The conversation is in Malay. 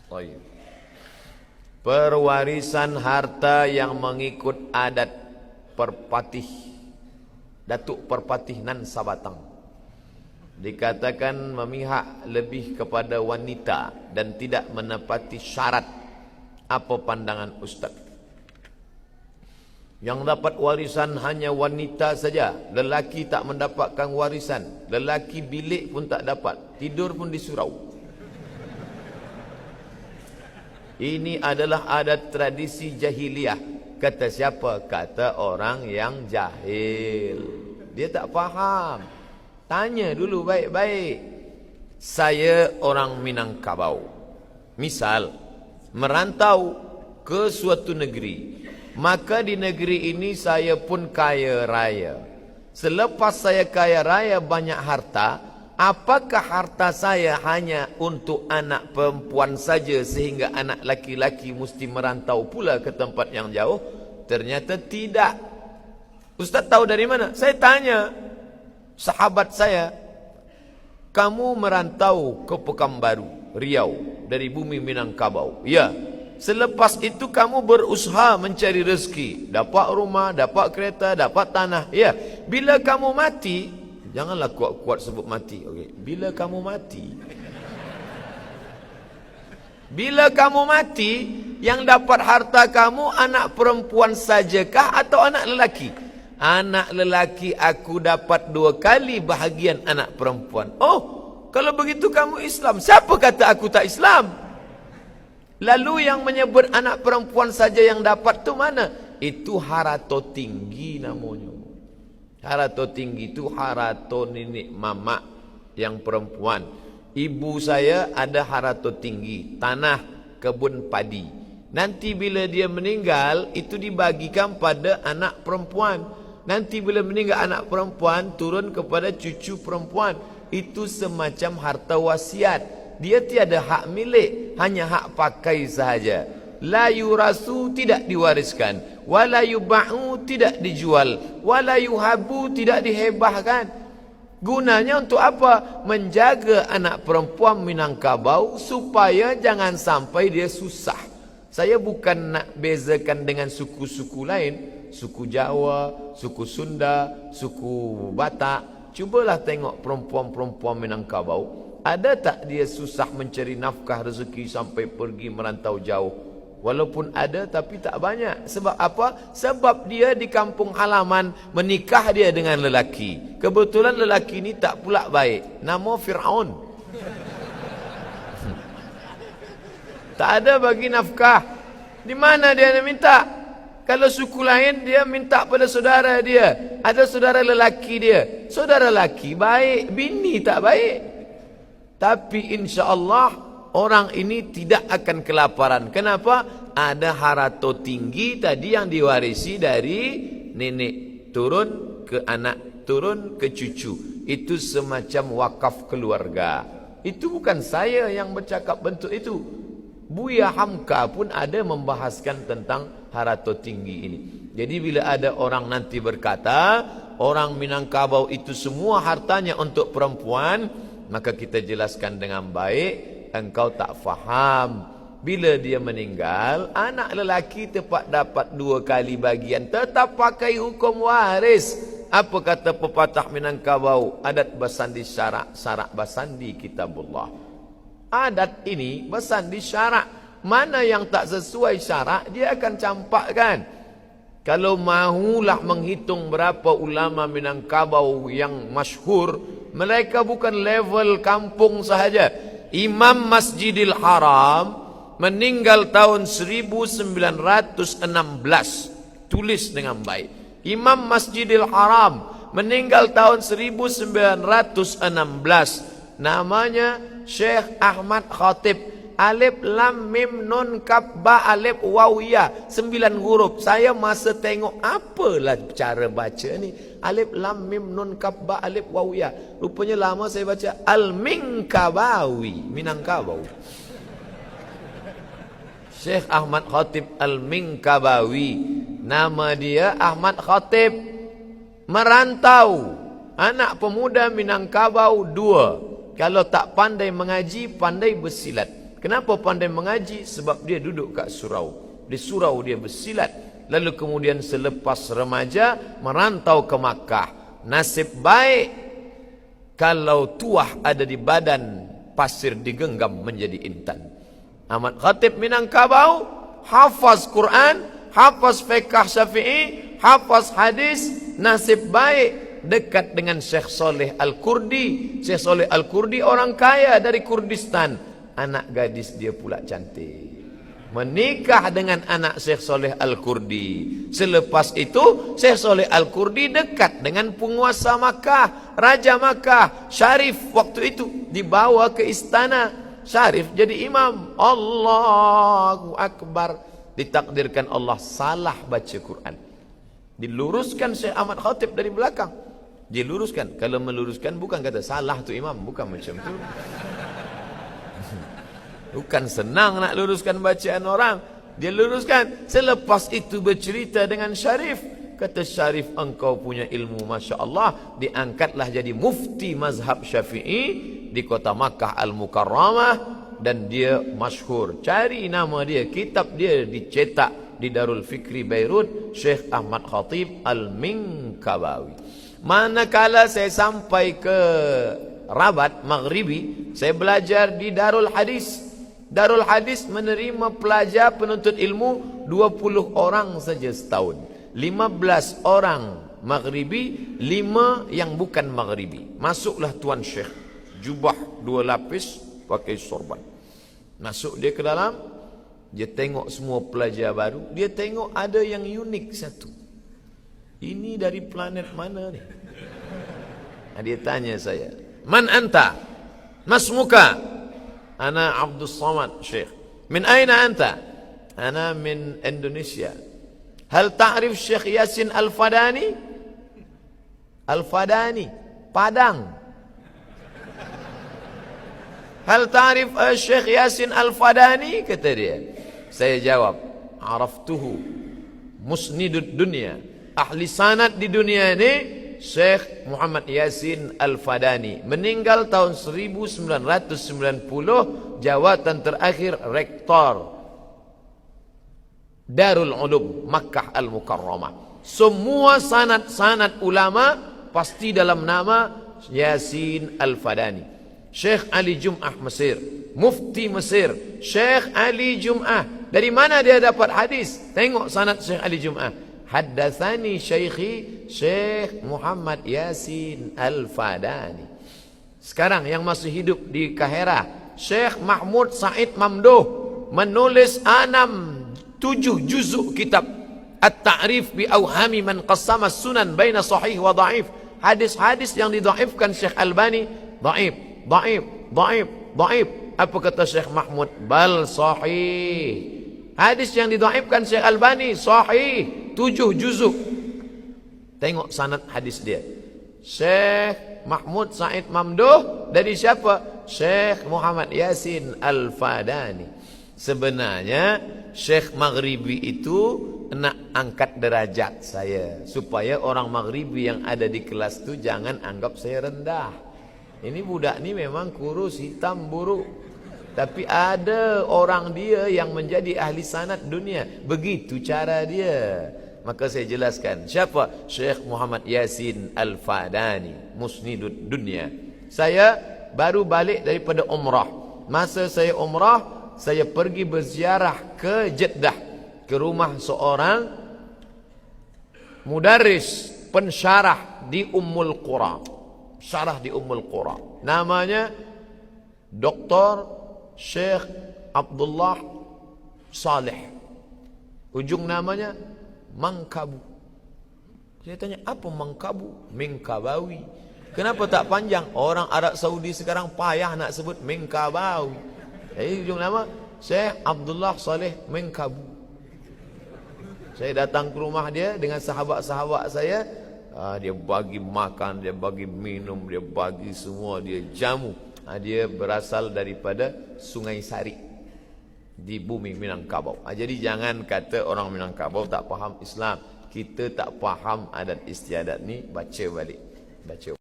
Baik. Perwarisan harta yang mengikut adat perpatih, Datuk Perpatih Nan Sabatang, dikatakan memihak lebih kepada wanita dan tidak menepati syarat. Apa pandangan Ustaz? Yang dapat warisan hanya wanita saja, lelaki tak mendapatkan warisan. Lelaki bilik pun tak dapat, tidur pun di surau. Ini adalah adat tradisi jahiliyah. Kata siapa? Kata orang yang jahil. Dia tak faham. Tanya dulu baik-baik. Saya orang Minangkabau, misal merantau ke suatu negeri, maka di negeri ini saya pun kaya raya. Selepas saya kaya raya banyak harta, apakah harta saya hanya untuk anak perempuan saja sehingga anak laki-laki mesti merantau pula ke tempat yang jauh? Ternyata tidak. Ustaz tahu dari mana? Saya tanya sahabat saya, kamu merantau ke Pekanbaru, Riau, dari bumi Minangkabau. Ya. Selepas itu kamu berusaha mencari rezeki, dapat rumah, dapat kereta, dapat tanah. Ya. Bila kamu mati, janganlah kuat-kuat sebut mati. Okey. Bila kamu mati, yang dapat harta kamu anak perempuan sajakah atau anak lelaki? Anak lelaki aku dapat 2 kali bahagian anak perempuan. Oh, kalau begitu kamu Islam. Siapa kata aku tak Islam? Lalu yang menyebut anak perempuan saja yang dapat tu mana? Itu harato tinggi namanya. Harato tinggi itu harato nenek mama yang perempuan. Ibu saya ada harato tinggi, tanah kebun padi. Nanti bila dia meninggal, itu dibagikan pada anak perempuan. Nanti bila meninggal anak perempuan, turun kepada cucu perempuan. Itu semacam harta wasiat. Dia tiada hak milik, hanya hak pakai sahaja. La yurasu, tidak diwariskan. Wala yuba'u, tidak dijual. Wala yuhabu, tidak dihebahkan. Gunanya untuk apa? Menjaga anak perempuan Minangkabau supaya jangan sampai dia susah. Saya bukan nak bezakan dengan suku-suku lain, suku Jawa, suku Sunda, suku Batak. Cubalah tengok perempuan-perempuan Minangkabau. Ada tak dia susah mencari nafkah rezeki sampai pergi merantau jauh? Walaupun ada tapi tak banyak. Sebab apa? Sebab dia di kampung halaman menikah dia dengan lelaki. Kebetulan lelaki ni tak pula baik. Nama Fir'aun. Tak ada bagi nafkah. Di mana dia nak minta? Kalau suku lain dia minta pada saudara dia. Ada saudara lelaki dia. Saudara lelaki baik, bini tak baik. Tapi insya-Allah orang ini tidak akan kelaparan. Kenapa? Ada harato tinggi tadi yang diwarisi dari nenek turun ke anak, turun ke cucu. Itu semacam wakaf keluarga. Itu bukan saya yang bercakap bentuk itu. Buya Hamka pun ada membahaskan tentang harato tinggi ini. Jadi bila ada orang nanti berkata orang Minangkabau itu semua hartanya untuk perempuan, maka kita jelaskan dengan baik, engkau tak faham. Bila dia meninggal, anak lelaki tepat dapat 2 kali bagian, tetap pakai hukum waris. Apa kata pepatah Minangkabau? Adat basandi syarak, syarak basandi kitabullah. Adat ini basandi syarak. Mana yang tak sesuai syarak, dia akan campakkan. Kalau mahulah menghitung berapa ulama Minangkabau yang masyhur, mereka bukan level kampung sahaja. Imam Masjidil Haram meninggal tahun 1916. Tulis dengan baik. Imam Masjidil Haram meninggal tahun 1916. Namanya Syekh Ahmad Khatib. Alif lam mim nun kaf ba alif waw ya, 9 huruf. Saya masa tengok apalah cara baca ni. Alif lam mim nun kaf ba alif waw ya. Rupanya lama saya baca Al-Minkabawi, Minangkabau. Syekh Ahmad Khatib Al-Minkabawi. Nama dia Ahmad Khatib. Merantau. Anak pemuda Minangkabau 2. Kalau tak pandai mengaji, pandai bersilat. Kenapa pandai mengaji? Sebab dia duduk kat surau. Di surau dia bersilat. Lalu kemudian selepas remaja merantau ke Makkah. Nasib baik kalau tuah ada di badan, pasir digenggam menjadi intan. Ahmad Khatib Minangkabau hafaz Quran, hafaz fiqh Syafi'i, hafaz hadis. Nasib baik dekat dengan Syekh Saleh Al-Kurdi. Syekh Saleh Al-Kurdi orang kaya dari Kurdistan. Anak gadis dia pula cantik. Menikah dengan anak Syekh Saleh Al-Kurdi. Selepas itu Syekh Saleh Al-Kurdi dekat dengan penguasa Makkah, Raja Makkah, Syarif waktu itu dibawa ke istana. Syarif jadi imam. Allahu Akbar. Ditakdirkan Allah salah baca Quran. Diluruskan Syekh Ahmad Khatib dari belakang. Diluruskan. Kalau meluruskan bukan kata salah tu imam, bukan macam tu. Bukan senang nak luruskan bacaan orang. Dia luruskan. Selepas itu bercerita dengan Syarif. Kata Syarif, engkau punya ilmu Masya Allah. Diangkatlah jadi mufti mazhab Syafi'i di kota Makkah Al-Mukarramah. Dan dia masyhur. Cari nama dia. Kitab dia dicetak di Darul Fikri Beirut. Syekh Ahmad Khatib Al-Minkabawi. Manakala saya sampai ke Rabat Maghribi, saya belajar di Darul Hadis. Darul Hadis menerima pelajar penuntut ilmu 20 orang saja setahun. 15 orang Maghribi, 5 yang bukan Maghribi. Masuklah Tuan Syekh, jubah 2 lapis, pakai sorban. Masuk dia ke dalam, dia tengok semua pelajar baru. Dia tengok ada yang unik satu. Ini dari planet mana ni? Dia tanya saya, Man anta? Masmuka? Ana Abdul Samad Syekh. Min aina anta? Ana min Indonesia. Hal ta'rif Syekh Yasin Al-Fadani? Al-Fadani, Padang. Hal ta'rif Syekh Yasin Al-Fadani? Kata dia. Saya jawab, araftuhu musnidud dunia. Ahli sanad di dunia ini Syekh Muhammad Yasin Al-Fadani. Meninggal tahun 1990. Jawatan terakhir rektor Darul Ulum Makkah Al-Mukarramah. Semua sanad-sanad ulama pasti dalam nama Yasin Al-Fadani. Syekh Ali Jum'ah Mesir, Mufti Mesir, Syekh Ali Jum'ah. Dari mana dia dapat hadis? Tengok sanad Syekh Ali Jum'ah. Haddatsani Syekhi Syekh Muhammad Yasin Al-Fadani. Sekarang yang masih hidup di Kahira, Syekh Mahmud Said Mamduh menulis 7 juzuk kitab At-Ta'rif bi Awhami man qassama sunan baina sahih wa dhaif. Hadis-hadis yang didhaifkan Syekh Albani, dhaif, dhaif, dhaif, dhaif. Apa kata Syekh Mahmud? Bal sahih. Hadis yang didhaifkan Syekh Albani sahih, 7 juzuk. Tengok sanad hadis dia. Syekh Mahmud Said Mamduh dari siapa? Syekh Muhammad Yasin Al-Fadani. Sebenarnya Syekh Maghribi itu nak angkat derajat saya, supaya orang Maghribi yang ada di kelas tu jangan anggap saya rendah. Ini budak ni memang kurus, hitam, buruk, tapi ada orang dia yang menjadi ahli sanad dunia. Begitu cara dia. Maka saya jelaskan siapa Syekh Muhammad Yasin Al-Fadani, musnidud dunia. Saya baru balik daripada umrah. Masa saya umrah, saya pergi berziarah ke Jeddah, ke rumah seorang mudarris, pensyarah di Ummul Qura. Syarah di Ummul Qura. Namanya Dr. Syekh Abdullah Saleh. Ujung namanya Mangkabu. Saya tanya, apa Mangkabu? Minkabawi. Kenapa tak panjang? Orang Arab Saudi sekarang payah nak sebut Minkabawi. Jadi ujung nama Syekh Abdullah Saleh Minkabu. Saya datang ke rumah dia dengan sahabat-sahabat saya. Dia bagi makan, dia bagi minum, dia bagi semua, dia jamu. Dia berasal daripada Sungai Sari di bumi Minangkabau. Jadi jangan kata orang Minangkabau tak faham Islam. Kita tak faham adat istiadat ni, baca balik. Baca.